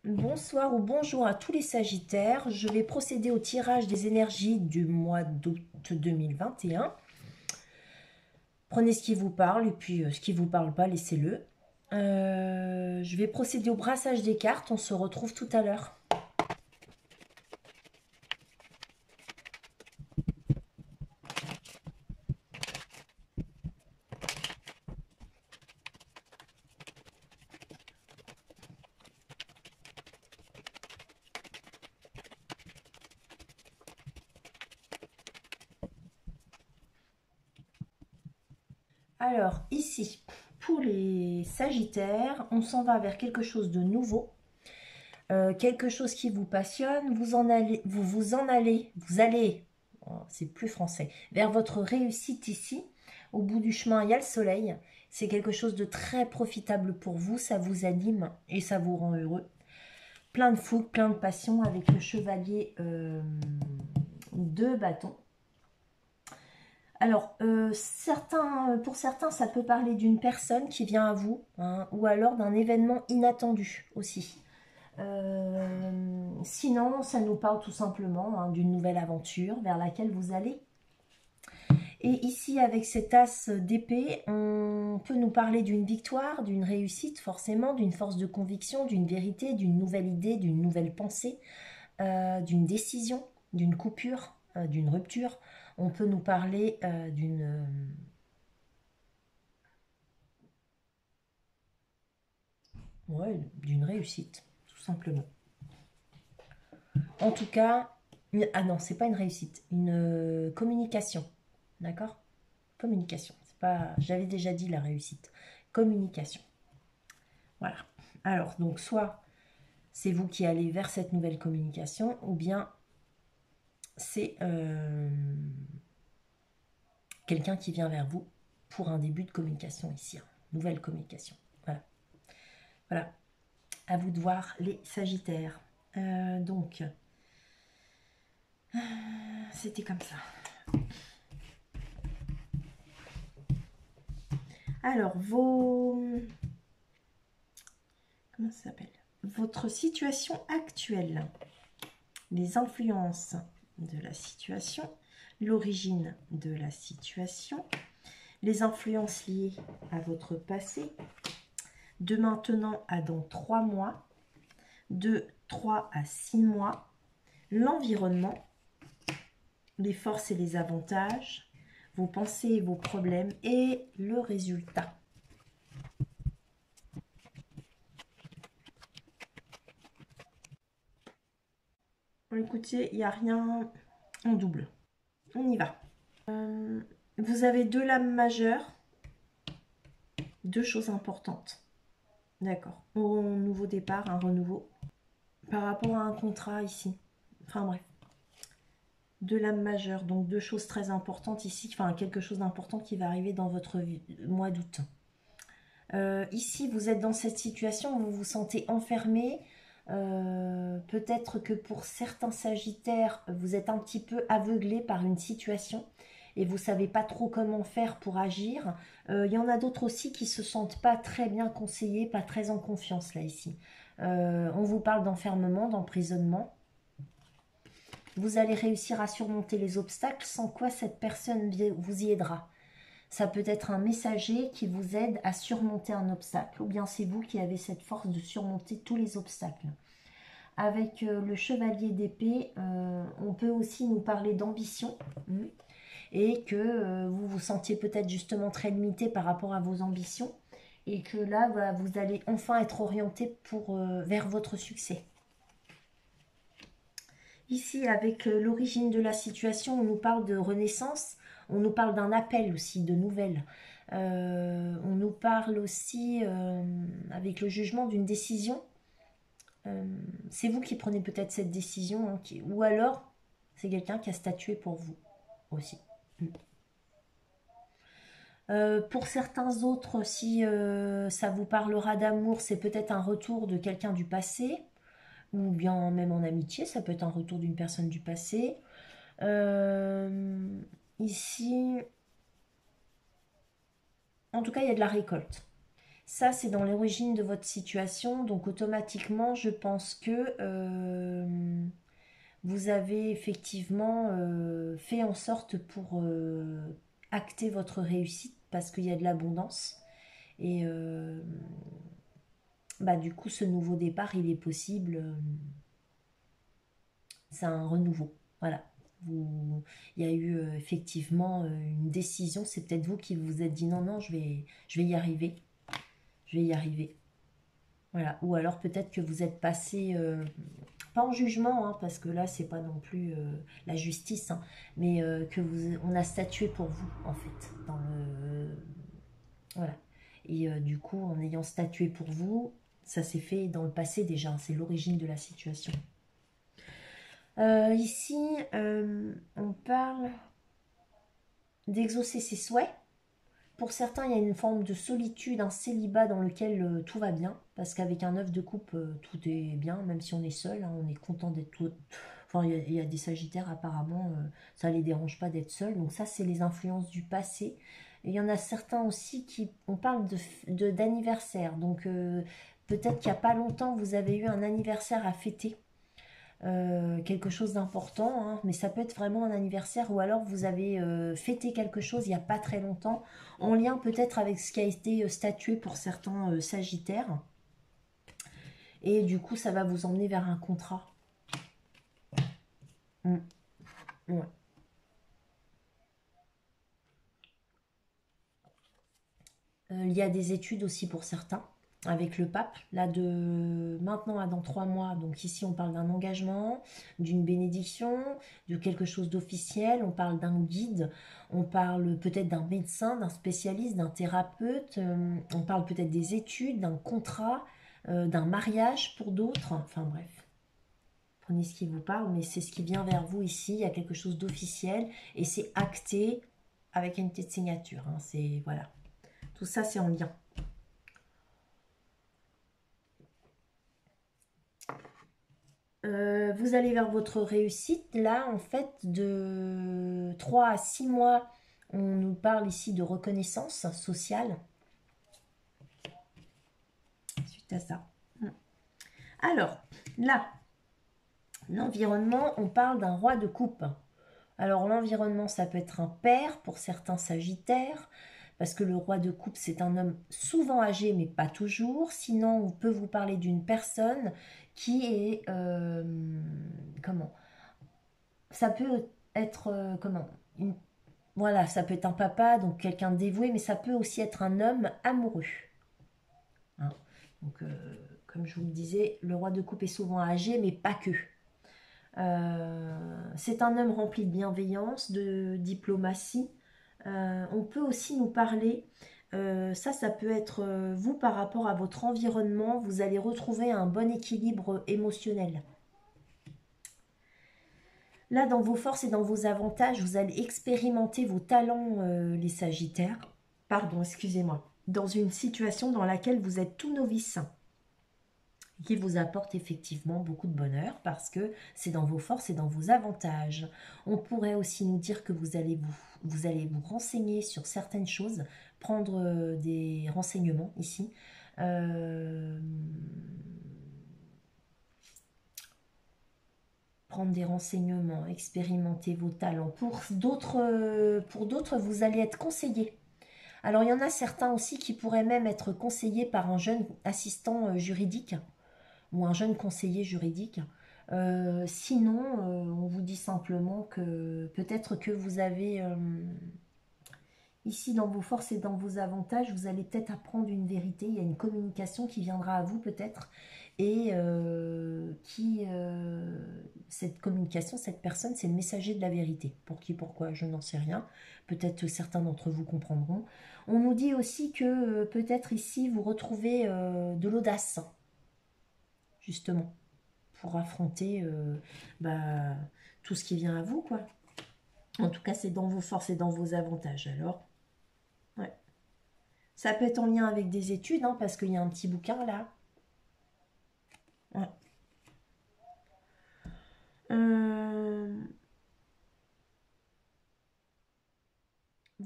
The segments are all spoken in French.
Bonsoir ou bonjour à tous les Sagittaires. Je vais procéder au tirage des énergies du mois d'août 2021. Prenez ce qui vous parle et puis ce qui ne vous parle pas, laissez-le. Je vais procéder au brassage des cartes. On se retrouve tout à l'heure. Alors, ici, pour les Sagittaires, on s'en va vers quelque chose de nouveau. Quelque chose qui vous passionne. Vous allez, oh, c'est plus français, vers votre réussite ici. Au bout du chemin, il y a le soleil. C'est quelque chose de très profitable pour vous. Ça vous anime et ça vous rend heureux. Plein de fougue, plein de passion avec le chevalier de bâton. Alors, pour certains, ça peut parler d'une personne qui vient à vous, hein, ou alors d'un événement inattendu aussi. Sinon, ça nous parle tout simplement, hein, d'une nouvelle aventure vers laquelle vous allez. Et ici, avec cet as d'épée, on peut nous parler d'une victoire, d'une réussite forcément, d'une force de conviction, d'une vérité, d'une nouvelle idée, d'une nouvelle pensée, d'une décision, d'une coupure, d'une rupture. On peut nous parler ouais, d'une réussite, tout simplement. En tout cas, ah non, c'est pas une réussite, une communication. D'accord? Communication. C'est pas, j'avais déjà dit la réussite. Communication. Voilà. Alors, donc, soit c'est vous qui allez vers cette nouvelle communication, ou bien c'est quelqu'un qui vient vers vous pour un début de communication ici. Hein. Nouvelle communication. Voilà. Voilà. À vous de voir les Sagittaires. Donc, c'était comme ça. Alors, comment ça s'appelle? Votre situation actuelle, les influences de la situation, l'origine de la situation, les influences liées à votre passé, de maintenant à dans 3 mois, de 3 à 6 mois, l'environnement, les forces et les avantages, vos pensées et vos problèmes et le résultat. Écoutez, il n'y a rien en double. On y va. Vous avez 2 lames majeures, 2 choses importantes. D'accord. Au nouveau départ, un renouveau. Par rapport à un contrat ici. Enfin bref. 2 lames majeures, donc 2 choses très importantes ici. Enfin, quelque chose d'important qui va arriver dans votre mois d'août. Ici, vous êtes dans cette situation, vous vous sentez enfermé. Peut-être que pour certains Sagittaires, vous êtes un petit peu aveuglé par une situation et vous ne savez pas trop comment faire pour agir. Il y en a d'autres aussi qui se sentent pas très bien conseillés, pas très en confiance là ici. On vous parle d'enfermement, d'emprisonnement. Vous allez réussir à surmonter les obstacles, sans quoi cette personne vous y aidera. Ça peut être un messager qui vous aide à surmonter un obstacle, ou bien c'est vous qui avez cette force de surmonter tous les obstacles. Avec le chevalier d'épée, on peut aussi nous parler d'ambition, et que vous vous sentiez peut-être justement très limité par rapport à vos ambitions, et que là, voilà, vous allez enfin être orienté vers votre succès. Ici, avec l'origine de la situation, on nous parle de renaissance, on nous parle d'un appel aussi, de nouvelles. On nous parle aussi, avec le jugement, d'une décision. C'est vous qui prenez peut-être cette décision, hein, ou alors c'est quelqu'un qui a statué pour vous aussi. Pour certains autres, si ça vous parlera d'amour, c'est peut-être un retour de quelqu'un du passé, ou bien même en amitié, ça peut être un retour d'une personne du passé. Ici, en tout cas, il y a de la récolte. Ça, c'est dans l'origine de votre situation. Donc, automatiquement, je pense que vous avez effectivement fait en sorte pour acter votre réussite parce qu'il y a de l'abondance. Et bah, du coup, ce nouveau départ, il est possible. C'est un renouveau. Voilà. Il y a eu effectivement une décision. C'est peut-être vous qui vous êtes dit non, non, je vais y arriver. Je vais y arriver. Voilà. Ou alors peut-être que vous êtes passé, pas en jugement, hein, parce que là, c'est pas non plus la justice, hein, mais on a statué pour vous, en fait, dans le, voilà. Et du coup, en ayant statué pour vous, ça s'est fait dans le passé déjà. Hein, c'est l'origine de la situation. Ici, on parle d'exaucer ses souhaits. Pour certains, il y a une forme de solitude, un célibat dans lequel tout va bien, parce qu'avec un œuf de coupe, tout est bien, même si on est seul, hein, on est content d'être tout. Enfin, il y a des sagittaires, apparemment, ça ne les dérange pas d'être seul. Donc ça, c'est les influences du passé. Et il y en a certains aussi on parle d'anniversaire. Donc peut-être qu'il n'y a pas longtemps, vous avez eu un anniversaire à fêter. Quelque chose d'important, hein, mais ça peut être vraiment un anniversaire ou alors vous avez fêté quelque chose il n'y a pas très longtemps, en lien peut-être avec ce qui a été statué pour certains sagittaires. Et du coup, ça va vous emmener vers un contrat. Mm. Ouais. Il y a des études aussi pour certains, avec le pape, là de maintenant à dans 3 mois. Donc ici, on parle d'un engagement, d'une bénédiction, de quelque chose d'officiel. On parle d'un guide, on parle peut-être d'un médecin, d'un spécialiste, d'un thérapeute. On parle peut-être des études, d'un contrat, d'un mariage pour d'autres. Enfin bref, prenez ce qui vous parle, mais c'est ce qui vient vers vous ici. Il y a quelque chose d'officiel et c'est acté avec une petite signature. Hein. C'est voilà, tout ça c'est en lien. Vous allez vers votre réussite. Là, en fait, de 3 à 6 mois, on nous parle ici de reconnaissance sociale suite à ça. Alors, là, l'environnement, on parle d'un roi de coupe. Alors, l'environnement, ça peut être un père pour certains sagittaires, parce que le roi de coupe, c'est un homme souvent âgé, mais pas toujours. Sinon, on peut vous parler d'une personne qui est... comment ça peut être comment une, voilà, ça peut être un papa, donc quelqu'un de dévoué, mais ça peut aussi être un homme amoureux. Hein. Donc, comme je vous le disais, le roi de coupe est souvent âgé, mais pas que. C'est un homme rempli de bienveillance, de diplomatie. On peut aussi nous parler, ça peut être vous par rapport à votre environnement, vous allez retrouver un bon équilibre émotionnel. Là, dans vos forces et dans vos avantages, vous allez expérimenter vos talents, les Sagittaires. Pardon, excusez-moi. Dans une situation dans laquelle vous êtes tout novice, qui vous apporte effectivement beaucoup de bonheur parce que c'est dans vos forces et dans vos avantages. On pourrait aussi nous dire que vous allez vous renseigner sur certaines choses, prendre des renseignements ici. Prendre des renseignements, expérimenter vos talents. Pour d'autres, vous allez être conseillé. Alors, il y en a certains aussi qui pourraient même être conseillés par un jeune assistant juridique ou un jeune conseiller juridique. Sinon, on vous dit simplement que peut-être que vous avez, ici dans vos forces et dans vos avantages, vous allez peut-être apprendre une vérité. Il y a une communication qui viendra à vous peut-être et cette communication, cette personne, c'est le messager de la vérité. Pour qui, pourquoi, je n'en sais rien. Peut-être certains d'entre vous comprendront. On nous dit aussi que peut-être ici, vous retrouvez de l'audace, justement, pour affronter bah, tout ce qui vient à vous, quoi. En tout cas, c'est dans vos forces et dans vos avantages. Alors, ouais. Ça peut être en lien avec des études, hein, parce qu'il y a un petit bouquin là. Ouais.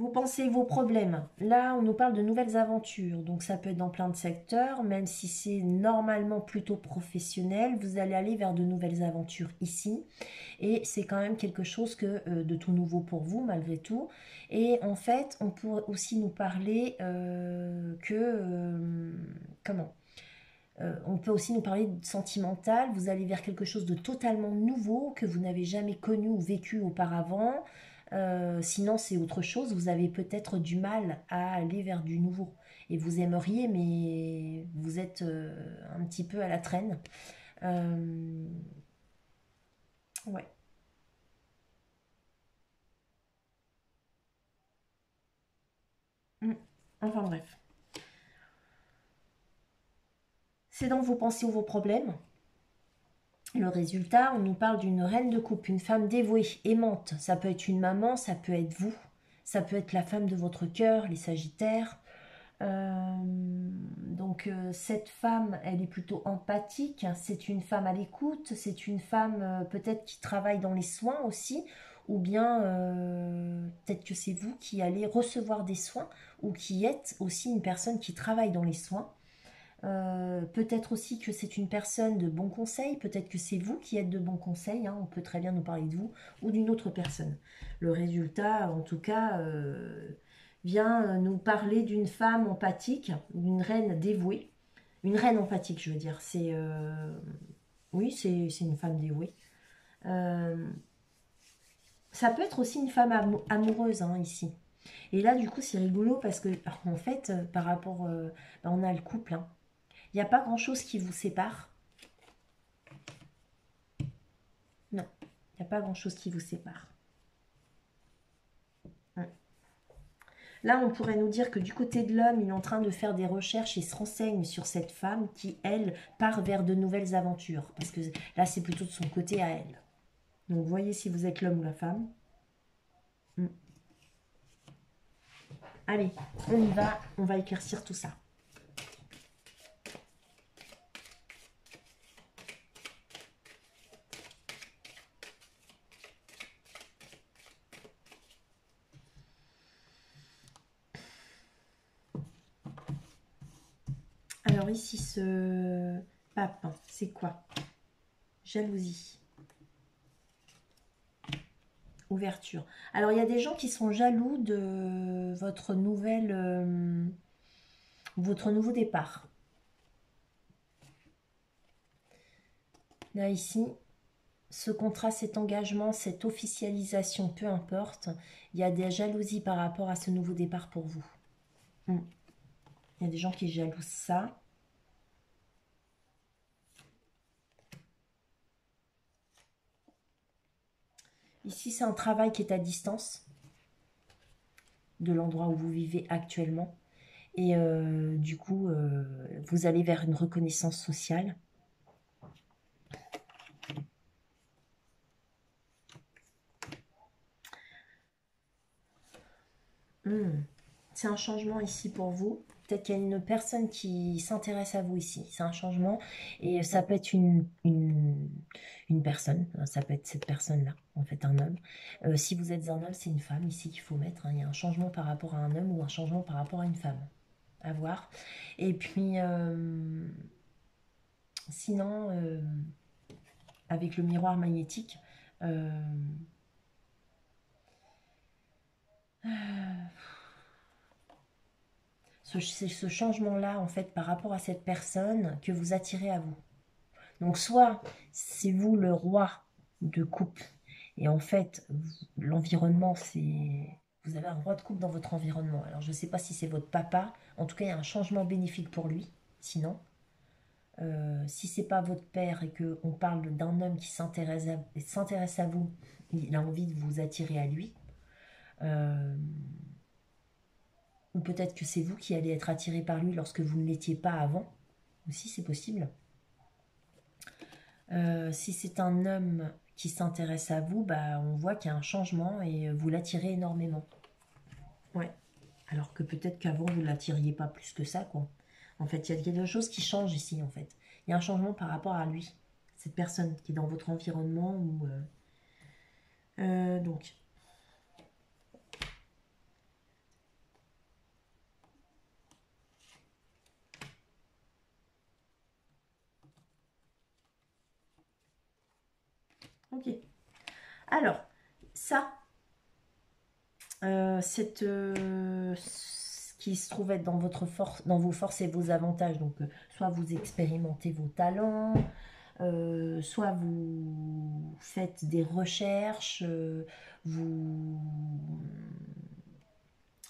Vous pensez vos problèmes. Là, on nous parle de nouvelles aventures. Donc, ça peut être dans plein de secteurs. Même si c'est normalement plutôt professionnel, vous allez aller vers de nouvelles aventures ici. Et c'est quand même quelque chose de tout nouveau pour vous, malgré tout. Et en fait, on pourrait aussi nous parler comment on peut aussi nous parler de sentimental. Vous allez vers quelque chose de totalement nouveau que vous n'avez jamais connu ou vécu auparavant. Sinon, c'est autre chose. Vous avez peut-être du mal à aller vers du nouveau. Et vous aimeriez, mais vous êtes un petit peu à la traîne. Euh, ouais. Mm. Enfin bref. C'est dans vos pensées ou vos problèmes. Le résultat, on nous parle d'une reine de coupe, une femme dévouée, aimante. Ça peut être une maman, ça peut être vous, ça peut être la femme de votre cœur, les Sagittaires. Cette femme, elle est plutôt empathique. C'est une femme à l'écoute. C'est une femme peut-être qui travaille dans les soins aussi. Ou bien peut-être que c'est vous qui allez recevoir des soins ou qui êtes aussi une personne qui travaille dans les soins. Peut-être aussi que c'est une personne de bons conseils, peut-être que c'est vous qui êtes de bons conseils, hein, on peut très bien nous parler de vous ou d'une autre personne. Le résultat, en tout cas, vient nous parler d'une femme empathique, d'une reine dévouée. Une reine empathique, je veux dire. Oui, c'est une femme dévouée. Euh, Ça peut être aussi une femme amoureuse, hein, ici. Et là, du coup, c'est rigolo parce que, en fait, par rapport... on a le couple, hein. Il n'y a pas grand-chose qui vous sépare. Non, il n'y a pas grand-chose qui vous sépare. Ouais. Là, on pourrait nous dire que du côté de l'homme, il est en train de faire des recherches et se renseigne sur cette femme qui, elle, part vers de nouvelles aventures. Parce que là, c'est plutôt de son côté à elle. Donc, voyez si vous êtes l'homme ou la femme. Mm. Allez, on y va. On va éclaircir tout ça. Alors ici, ce pape, c'est quoi? Jalousie. Ouverture. Alors, il y a des gens qui sont jaloux de votre nouveau départ. Là, ici, ce contrat, cet engagement, cette officialisation, peu importe, il y a des jalousies par rapport à ce nouveau départ pour vous. Il y a des gens qui jalousent ça. Ici, c'est un travail qui est à distance de l'endroit où vous vivez actuellement. Et du coup, vous allez vers une reconnaissance sociale. C'est un changement ici pour vous. Peut-être qu'il y a une personne qui s'intéresse à vous ici. C'est un changement. Et ça peut être une personne. Ça peut être cette personne-là, en fait, un homme. Si vous êtes un homme, c'est une femme ici qu'il faut mettre, hein. Il y a un changement par rapport à un homme ou un changement par rapport à une femme. À voir. Et puis, sinon, avec le miroir magnétique, euh, c'est ce changement-là, en fait, par rapport à cette personne que vous attirez à vous. Donc, soit c'est vous le roi de coupe, et en fait, l'environnement, c'est... Vous avez un roi de coupe dans votre environnement. Alors, je ne sais pas si c'est votre papa. En tout cas, il y a un changement bénéfique pour lui. Sinon, si c'est pas votre père et qu'on parle d'un homme qui s'intéresse à vous, il a envie de vous attirer à lui. Euh, ou peut-être que c'est vous qui allez être attiré par lui lorsque vous ne l'étiez pas avant. Aussi, c'est possible. Si c'est un homme qui s'intéresse à vous, bah, on voit qu'il y a un changement et vous l'attirez énormément. Ouais. Alors que peut-être qu'avant, vous ne l'attiriez pas plus que ça, quoi. En fait, il y a quelque chose qui change ici, en fait. Il y a un changement par rapport à lui, cette personne qui est dans votre environnement. Donc, Ok. Alors, ça, ce qui se trouve être dans votre force, dans vos forces et vos avantages. Donc, soit vous expérimentez vos talents, soit vous faites des recherches, vous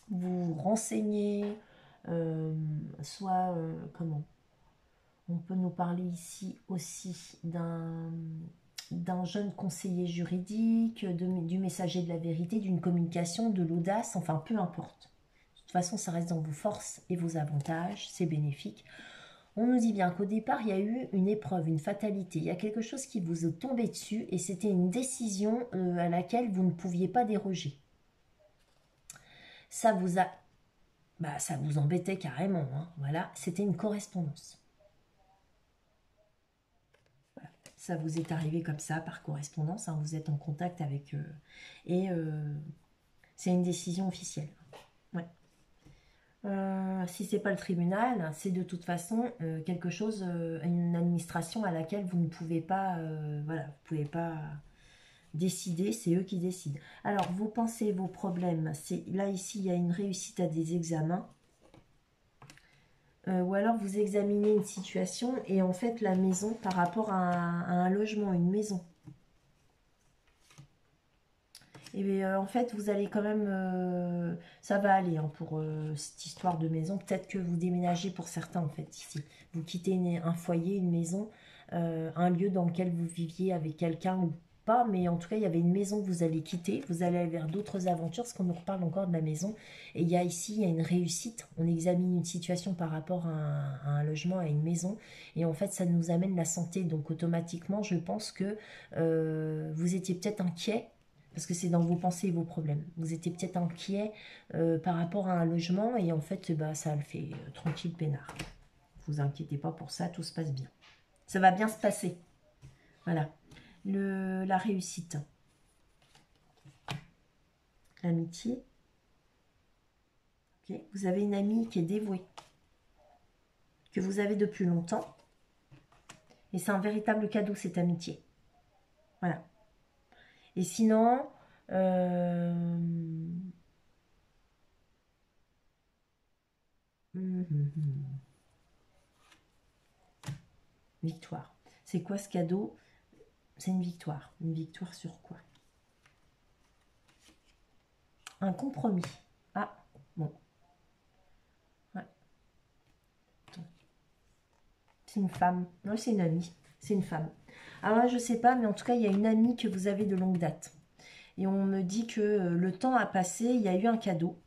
vous renseignez, soit comment on peut nous parler ici aussi d'un jeune conseiller juridique, du messager de la vérité, d'une communication, de l'audace, enfin peu importe. De toute façon, ça reste dans vos forces et vos avantages, c'est bénéfique. On nous dit bien qu'au départ, il y a eu une épreuve, une fatalité. Il y a quelque chose qui vous est tombé dessus et c'était une décision à laquelle vous ne pouviez pas déroger. Ça vous a... Bah, ça vous embêtait carrément. Hein. Voilà, c'était une correspondance. Voilà. Ça vous est arrivé comme ça, par correspondance. Hein. Vous êtes en contact avec eux. Et c'est une décision officielle. Ouais. Si c'est pas le tribunal, c'est de toute façon quelque chose, une administration à laquelle vous ne pouvez pas, voilà, vous pouvez pas décider, c'est eux qui décident. Alors, vos pensées, vos problèmes, c'est là ici, il y a une réussite à des examens. Ou alors vous examinez une situation et en fait la maison par rapport à un logement, une maison. Et en fait, vous allez quand même... ça va aller hein, pour cette histoire de maison. Peut-être que vous déménagez pour certains, en fait, ici. Vous quittez un foyer, une maison, un lieu dans lequel vous viviez avec quelqu'un ou pas. Mais en tout cas, il y avait une maison que vous allez quitter. Vous allez aller vers d'autres aventures, parce qu'on nous reparle encore de la maison. Et il y a ici, il y a une réussite. On examine une situation par rapport à un logement, à une maison. Et en fait, ça nous amène la santé. Donc, automatiquement, je pense que vous étiez peut-être inquiet parce que c'est dans vos pensées et vos problèmes. Vous étiez peut-être inquiet par rapport à un logement et en fait, bah, ça le fait tranquille, peinard. Ne vous inquiétez pas pour ça, tout se passe bien. Ça va bien se passer. Voilà. La réussite. L'amitié. Okay. Vous avez une amie qui est dévouée, que vous avez depuis longtemps. Et c'est un véritable cadeau, cette amitié. Voilà. Et sinon... Victoire. C'est quoi ce cadeau? C'est une victoire. Une victoire sur quoi? Un compromis. Ah, bon. Ouais. C'est une femme. Non, c'est une amie. C'est une femme. Alors là, je sais pas, mais en tout cas, il y a une amie que vous avez de longue date. Et on me dit que le temps a passé, il y a eu un cadeau.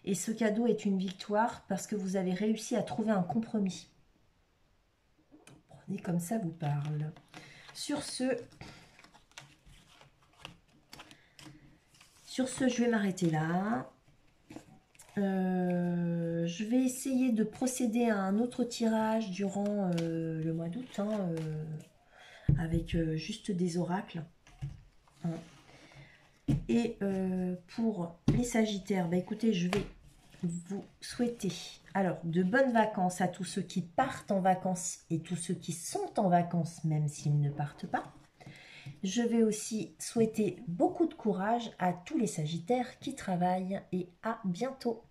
Et ce cadeau est une victoire parce que vous avez réussi à trouver un compromis. Prenez comme ça vous parle. Sur ce, je vais m'arrêter là. Je vais essayer de procéder à un autre tirage durant le mois d'août, hein, avec juste des oracles. Hein. Et pour les Sagittaires, bah, écoutez, je vais vous souhaiter alors de bonnes vacances à tous ceux qui partent en vacances et tous ceux qui sont en vacances, même s'ils ne partent pas. Je vais aussi souhaiter beaucoup de courage à tous les Sagittaires qui travaillent et à bientôt.